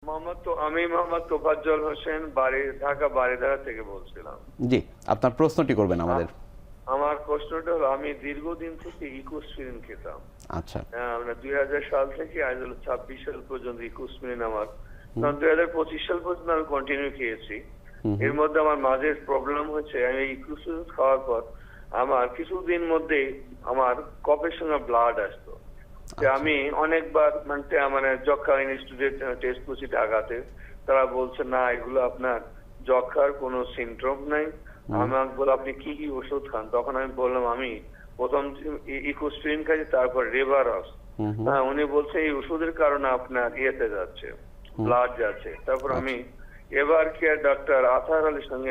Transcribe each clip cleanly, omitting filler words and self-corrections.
আমি মোহাম্মদ তোফাজ্জল হোসেন ঢাকা বারিধারা থেকে বলছিলাম। জি, আপনার প্রশ্নটি করবেন আমাদের। আমার প্রশ্নটা হলো, আমি দীর্ঘদিন থেকে ইকোস্পিরিন খেতাম। আচ্ছা। 2000 সাল থেকে আজ হলো 26 সাল পর্যন্ত ইকোস্পিরিন আমার 2025 সাল পর্যন্ত আমি কন্টিনিউ খেয়েছি। এর মধ্যে আমার মাঝে প্রবলেম হচ্ছে, আমি ইকোস্পিরিন খাওয়ার পর আমার কিছুদিন মধ্যে আমার কফের সঙ্গে ব্লাড আসতো। আমি অনেকবার মানে যক্ষা ইনস্টিটিউটে টেস্ট করছি ঢাকাতে, তারা বলছে না এগুলো আপনার যক্ষার কোনো সিমটম নাই। আমাকে বলে আপনি কি কি ওষুধ খান, তখন আমি বললাম আমি প্রথম ইকোস্পিরিন খাই, তারপর রেভারস। উনি বলছে এই ওষুধের কারণে আপনার ইয়েতে যাচ্ছে, ব্লাড যাচ্ছে। তারপর আমি এবার কেয়ার ডাক্তার আতাহার আলীর সঙ্গে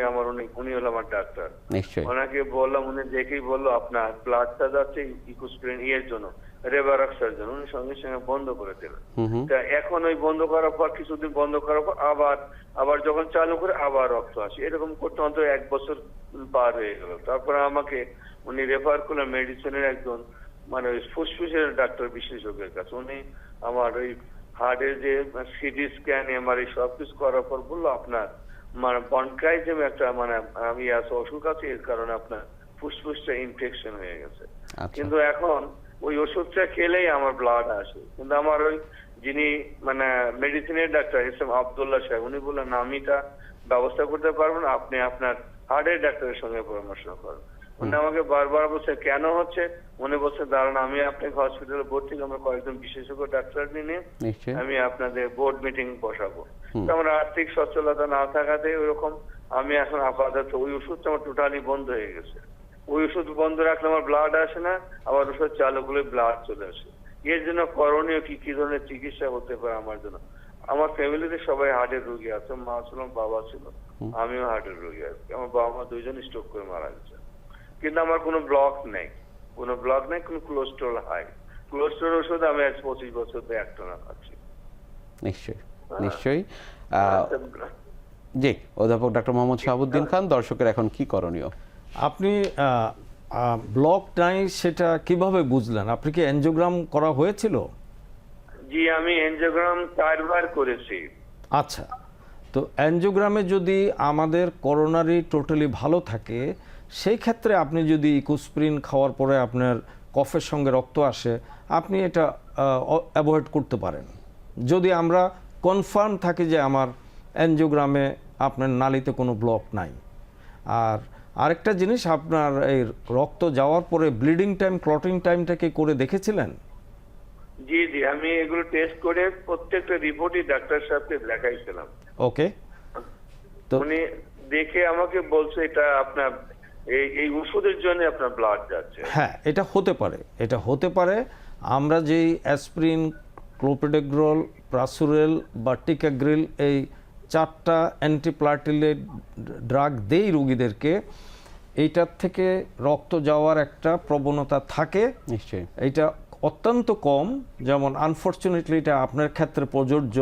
উনি হলো আমার ডাক্তার, ওনাকে বললাম, উনি দেখেই বললো আপনার ব্লাডটা যাচ্ছে ইকোস্পিরিন এর জন্য, রেভারক্সের জন্য। উনি সঙ্গে সঙ্গে বন্ধ করে দিলেন। এখন ওই বন্ধ করার পর কিছুদিন বন্ধ করার পর আবার যখন চালু করে আবার রক্ত আসে, এরকম করতে অন্তত 1 বছর পার হয়ে গেল। তারপরে আমাকে উনি রেফার করলেন মেডিসিনের একজন মানে ওই ফুসফুসের ডাক্তার বিশেষজ্ঞের কাছে। উনি আমার ওই হার্টের যে সিটি স্ক্যান এমআরআই সবকিছু করার পর বললো আপনার মানে বনক্রাইটিস একটা মানে আমি অসুখ আছে, এর কারণে আপনার ফুসফুসটা ইনফেকশন হয়ে গেছে। কিন্তু এখন ওই ওষুধটা খেলেই আমার ব্লাড আসে। কিন্তু আমার ওই যিনি মানে মেডিসিনের ডাক্তার এসএম আব্দুল্লাহ সাহেব, উনি বললেন আমি এটা ব্যবস্থা করতে পারবো না, আপনি আপনার হার্টের ডাক্তারের সঙ্গে পরামর্শ করুন। উনি আমাকে বারবার বলছে কেন হচ্ছে, উনি বলছে দাঁড়ান আমি আপনাকে হসপিটালে ভর্তি, আমরা কয়েকজন বিশেষজ্ঞ ডাক্তার নিয়ে আমি আপনাদের বোর্ড মিটিং বসাবো। আমার আর্থিক সচ্ছলতা না থাকাতে ওইরকম আমি এখন আপাতত ওই ওষুধটা আমার টোটালি বন্ধ হয়ে গেছে। ওই ওষুধ বন্ধ রাখলে আমার ব্লাড আসে না, আবার ওষুধ চালু করলে ব্লাড চলে আসে। এর জন্য করণীয় কি ধরনের চিকিৎসা হতে পারে আমার জন্য? আমার ফ্যামিলিতে সবাই হার্টের রোগী আছে, মা ছিল, বাবা ছিল, আমিও হার্টের রোগী আছি। আমার বাবা মা দুইজন স্ট্রোক করে মারা গেছে, কিন্তু আমার কোনো ব্লক নেই, কোনো কোলেস্টেরল হাই। কোলেস্টেরল ওষুধ আমি আজ 25 বছর ধরে একটানা খাচ্ছি। নিশ্চয়ই। জি, অধ্যাপক ডক্টর মোহাম্মদ শাহাবুদ্দিন খান, দর্শকের এখন কি করণীয়? আপনি ব্লক নাই সেটা কিভাবে বুঝলেন? আপনি কি এনজিওগ্রাম করা হয়েছিল? জি, আমি এনজিওগ্রাম 4 বার করেছি। আচ্ছা, তো এনজিওগ্রামে যদি আমাদের করোনারি টোটালি ভালো থাকে, সেই ক্ষেত্রে আপনি যদি ইকোস্পিরিন খাওয়ার পরে আপনার কফের সঙ্গে রক্ত আসে, আপনি এটা অ্যাভয়েড করতে পারেন। যদি আমরা কনফার্ম থাকি যে আমার এনজিওগ্রামে আপনার নালীতে কোনো ব্লক নাই। আর আরেকটা জিনিস, আপনার এই রক্ত যাওয়ার পরে ব্লিডিং টাইম, ক্লটিং টাইমটা কি করে দেখেছিলেন? জি জি, আমি এগুলো টেস্ট করে প্রত্যেকটা রিপোর্টই ডাক্তার সাহেবকে দেখাইছিলাম। ওকে, তো উনি দেখে আমাকে বলছে এটা আপনার এই ওষুধের জন্য আপনার ব্লাড যাচ্ছে। হ্যাঁ, এটা হতে পারে। আমরা যেই অ্যাসপিরিন, ক্লোপিডোগ্রাল, প্রাসুরেল বা টিকাগ্রিল, এই 4টা অ্যান্টিপ্লাটিলেট ড্রাগ দেই রোগীদেরকে, এইটার থেকে রক্ত যাওয়ার একটা প্রবণতা থাকে। নিশ্চয়ই এইটা অত্যন্ত কম, যেমন আনফর্চুনেটলি এটা আপনার ক্ষেত্রে প্রযোজ্য।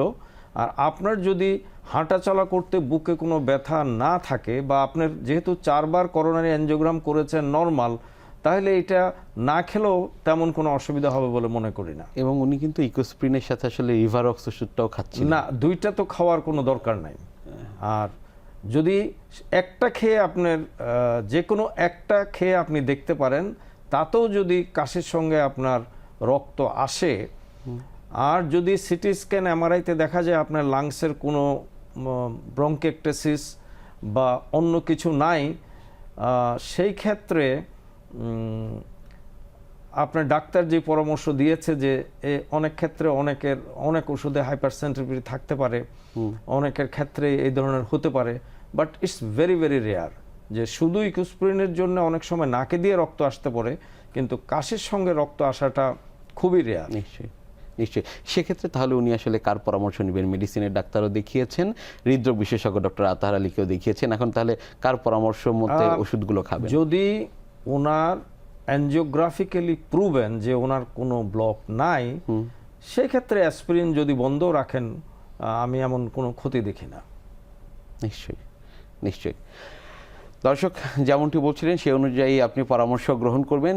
আর আপনার যদি হাঁটাচলা করতে বুকে কোনো ব্যথা না থাকে, বা আপনার যেহেতু 4 বার করোনারি এনজিওগ্রাম করেছেন নর্মাল, তাহলে এটা না খেলেও তেমন কোনো অসুবিধা হবে বলে মনে করি না। এবং উনি কিন্তু ইকোস্পিরিনের সাথে আসলে রিভারক্স ওষুধটাও খাচ্ছেন না, 2টা তো খাওয়ার কোনো দরকার নাই। আর যদি একটা খেয়ে আপনার যে কোনো একটা খেয়ে আপনি দেখতে পারেন, তাতেও যদি কাশির সঙ্গে আপনার রক্ত আসে, আর যদি সিটি স্ক্যান এমআরআইতে দেখা যায় আপনার লাংসের কোনো ব্রঙ্কেকটেসিস বা অন্য কিছু নাই, সেই ক্ষেত্রে আপনার ডাক্তার যে পরামর্শ দিয়েছে যে অনেক ক্ষেত্রে অনেক ওষুধে হাইপারসেন্সিটিভিটি থাকতে পারে, অনেকের ক্ষেত্রে এই ধরনের হতে পারে, but it's very very rare যে শুধু ইকোস্পিরিনের জন্য অনেক সময় নাকে দিয়ে রক্ত আসতে পারে, কিন্তু কাশির সঙ্গে রক্ত আসাটা খুবই রেয়ার। নিশ্চয়ই। সেক্ষেত্রে তাহলে উনি আসলে কার পরামর্শ নেবেন? মেডিসিনের ডাক্তারও দেখিয়েছেন, হৃদরোগ বিশেষজ্ঞ ডক্টর আতাহার আলীকেও দেখিয়েছেন, এখন তাহলে কার পরামর্শ মতে ওষুধগুলো খাবেন? যদি ওনার অ্যানজিওগ্রাফিক্যালি প্রুভেন যে ওনার কোনো ব্লক নাই, সেই ক্ষেত্রে অ্যাসপিরিন যদি বন্ধ রাখেন, আমি এমন কোনো ক্ষতি দেখি না। নিশ্চয়ই। দর্শক যেমনটি বলছিলেন সেই অনুযায়ী আপনি পরামর্শ গ্রহণ করবেন।